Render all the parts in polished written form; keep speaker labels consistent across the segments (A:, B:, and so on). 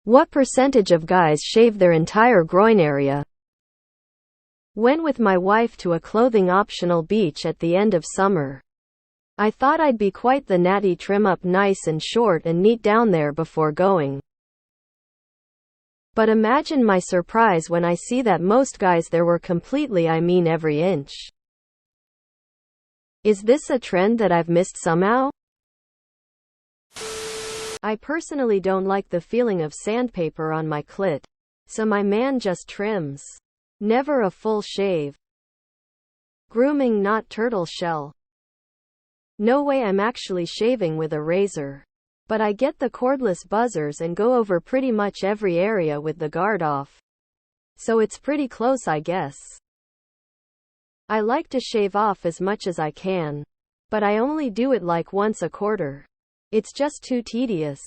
A: What percentage of guys shave their entire groin area? Went with my wife to a clothing-optional beach at the end of summer. I thought I'd be quite the natty, trim up nice and short and neat down there before going. But imagine my surprise when I see that most guys there were completely, every inch. Is this a trend that I've missed somehow? I personally don't like the feeling of sandpaper on my clit, so my man just trims. Never a full shave. Grooming, not turtle shell. No way, I'm actually shaving with a razor. But I get the cordless buzzers and go over pretty much every area with the guard off. So it's pretty close, I guess. I like to shave off as much as I can, but I only do it like once a quarter. It's just too tedious.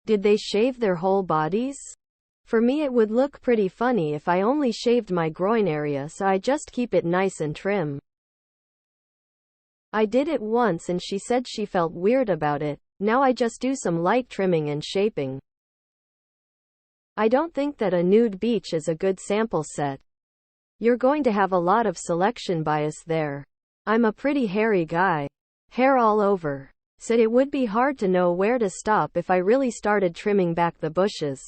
A: Did they shave their whole bodies? For me, it would look pretty funny if I only shaved my groin area, so I just keep it nice and trim. I did it once and she said she felt weird about it. Now I just do some light trimming and shaping. I don't think that a nude beach is a good sample set. You're going to have a lot of selection bias there. I'm a pretty hairy guy. Hair all over. Said it would be hard to know where to stop if I really started trimming back the bushes.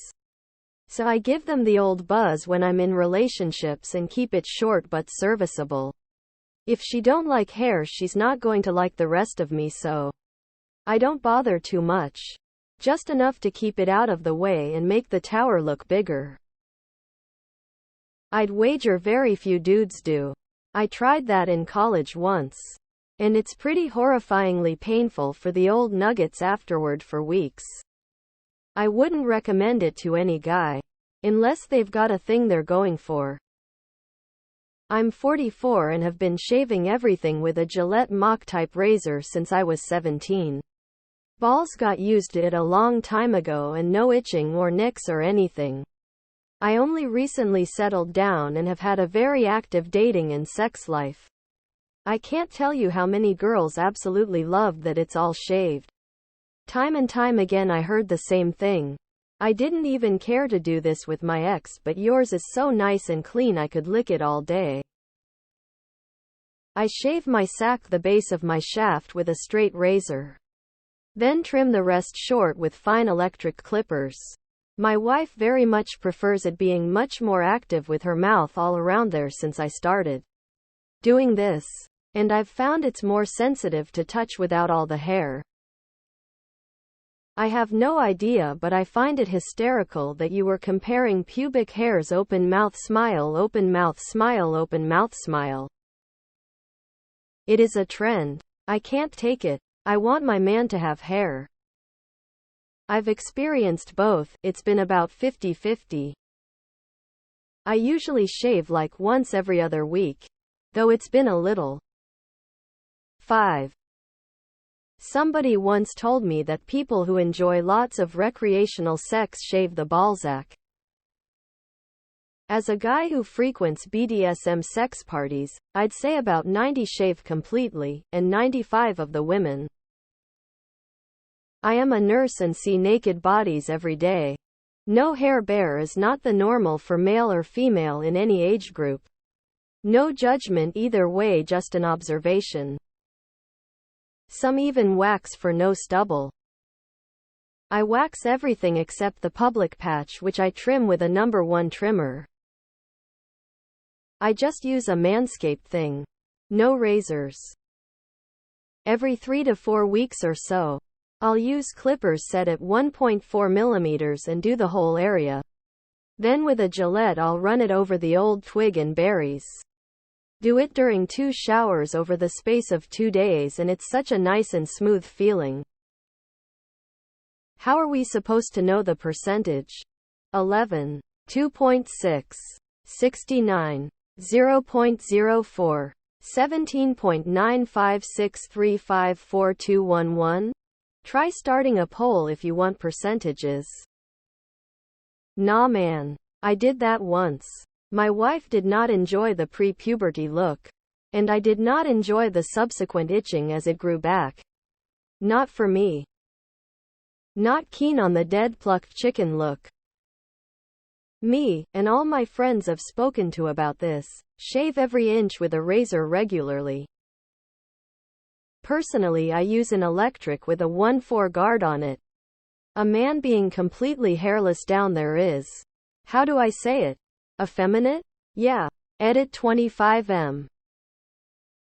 A: So I give them the old buzz when I'm in relationships and keep it short but serviceable. If she don't like hair, she's not going to like the rest of me, so I don't bother too much. Just enough to keep it out of the way and make the tower look bigger. I'd wager very few dudes do. I tried that in college once. And it's pretty horrifyingly painful for the old nuggets afterward for weeks. I wouldn't recommend it to any guy. Unless they've got a thing they're going for. I'm 44 and have been shaving everything with a Gillette Mach-type razor since I was 17. Balls got used it a long time ago and no itching or nicks or anything. I only recently settled down and have had a very active dating and sex life. I can't tell you how many girls absolutely loved that it's all shaved. Time and time again I heard the same thing. I didn't even care to do this with my ex, but yours is so nice and clean I could lick it all day. I shave my sack, the base of my shaft, with a straight razor. Then trim the rest short with fine electric clippers. My wife very much prefers it being much more active with her mouth all around there since I started doing this. And I've found it's more sensitive to touch without all the hair. I have no idea, but I find it hysterical that you were comparing pubic hairs. Open mouth smile, open mouth smile, open mouth smile. It is a trend. I can't take it. I want my man to have hair. I've experienced both. It's been about 50-50. I usually shave like once every other week, though it's been a little. 5. Somebody once told me that people who enjoy lots of recreational sex shave the ballsack. As a guy who frequents BDSM sex parties, I'd say about 90 shave completely, and 95 of the women. I am a nurse and see naked bodies every day. No hair bare is not the normal for male or female in any age group. No judgment either way, just an observation. Some even wax for no stubble. I wax everything except the public patch, which I trim with a number 1 trimmer. I just use a Manscaped thing. No razors. Every 3 to 4 weeks or so, I'll use clippers set at 1.4 millimeters and do the whole area. Then with a Gillette I'll run it over the old twig and berries. Do it during 2 showers over the space of 2 days and it's such a nice and smooth feeling. How are we supposed to know the percentage? 11. 2.6. 69. 0.04. 17.956354211? Try starting a poll if you want percentages. Nah man. I did that once. My wife did not enjoy the pre-puberty look. And I did not enjoy the subsequent itching as it grew back. Not for me. Not keen on the dead plucked chicken look. Me, and all my friends I've spoken to about this, shave every inch with a razor regularly. Personally, I use an electric with a 1/4 guard on it. A man being completely hairless down there is, how do I say it? Effeminate? Yeah. Edit 25M.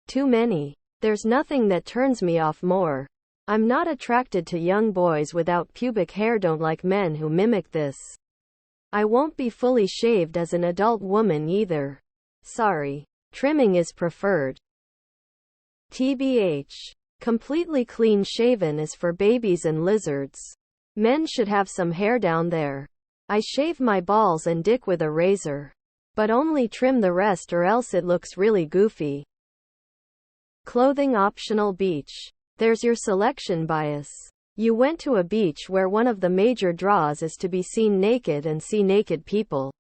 A: Too many. There's nothing that turns me off more. I'm not attracted to young boys without pubic hair, don't like men who mimic this. I won't be fully shaved as an adult woman either. Sorry. Trimming is preferred. TBH. Completely clean shaven is for babies and lizards. Men should have some hair down there. I shave my balls and dick with a razor. But only trim the rest or else it looks really goofy. Clothing optional beach. There's your selection bias. You went to a beach where one of the major draws is to be seen naked and see naked people.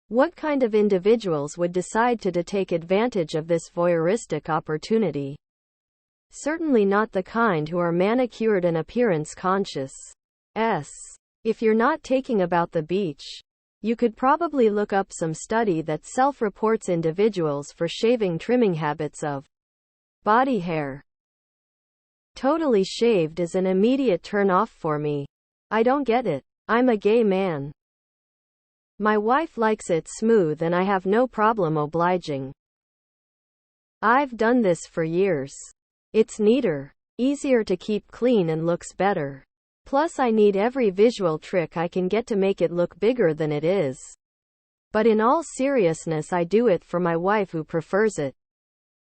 A: What kind of individuals would decide to take advantage of this voyeuristic opportunity? Certainly not the kind who are manicured and appearance conscious. If you're not taking about the beach, you could probably look up some study that self-reports individuals for shaving trimming habits of body hair. Totally shaved is an immediate turn-off for me. I don't get it. I'm a gay man. My wife likes it smooth and I have no problem obliging. I've done this for years. It's neater, easier to keep clean and looks better. Plus I need every visual trick I can get to make it look bigger than it is. But in all seriousness, I do it for my wife who prefers it.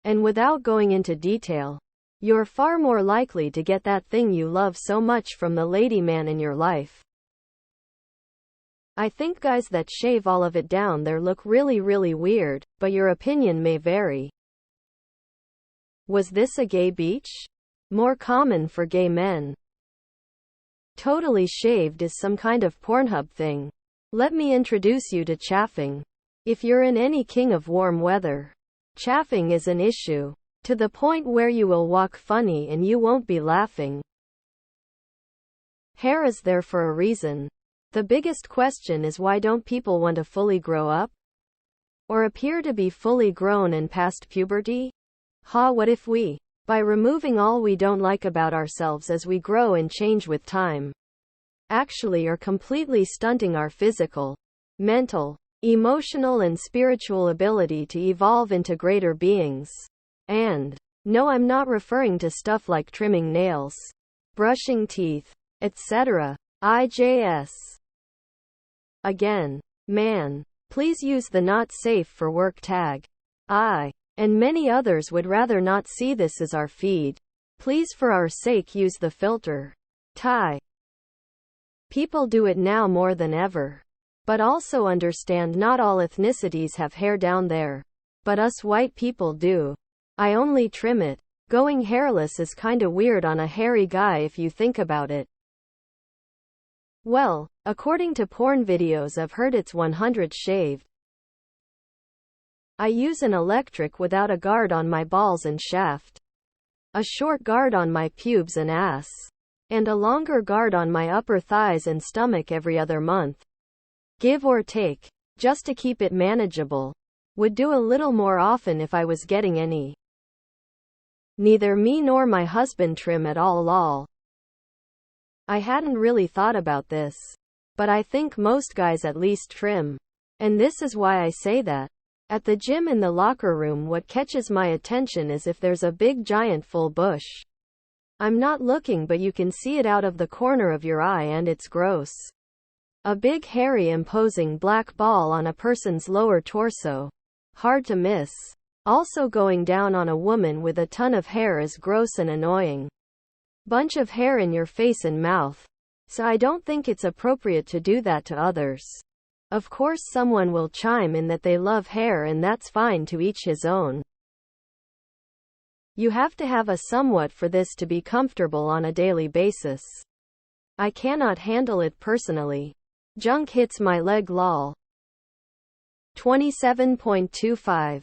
A: And without going into detail, you're far more likely to get that thing you love so much from the lady man in your life. I think guys that shave all of it down there look really weird, but your opinion may vary. Was this a gay beach? More common for gay men. Totally shaved is some kind of Pornhub thing. Let me introduce you to chaffing. If you're in any king of warm weather, chaffing is an issue. To the point where you will walk funny and you won't be laughing. Hair is there for a reason. The biggest question is, why don't people want to fully grow up? Or appear to be fully grown and past puberty? What if we, by removing all we don't like about ourselves as we grow and change with time, actually are completely stunting our physical, mental, emotional and spiritual ability to evolve into greater beings? And, no, I'm not referring to stuff like trimming nails, brushing teeth, etc. IJS. Again, man, please use the not safe for work tag. I, and many others, would rather not see this as our feed. Please, for our sake, use the filter. Tie. People do it now more than ever. But also understand not all ethnicities have hair down there. But us white people do. I only trim it. Going hairless is kinda weird on a hairy guy if you think about it. Well, according to porn videos I've heard, it's 100 shaved. I use an electric without a guard on my balls and shaft. A short guard on my pubes and ass. And a longer guard on my upper thighs and stomach every other month. Give or take. Just to keep it manageable. Would do a little more often if I was getting any. Neither me nor my husband trim at all, lol. I hadn't really thought about this. But I think most guys at least trim. And this is why I say that. At the gym in the locker room, what catches my attention is if there's a big giant full bush. I'm not looking, but you can see it out of the corner of your eye and it's gross. A big hairy imposing black ball on a person's lower torso. Hard to miss. Also, going down on a woman with a ton of hair is gross and annoying. Bunch of hair in your face and mouth. So I don't think it's appropriate to do that to others. Of course someone will chime in that they love hair, and that's fine, to each his own. You have to have a somewhat for this to be comfortable on a daily basis. I cannot handle it personally. Junk hits my leg, lol. 27.25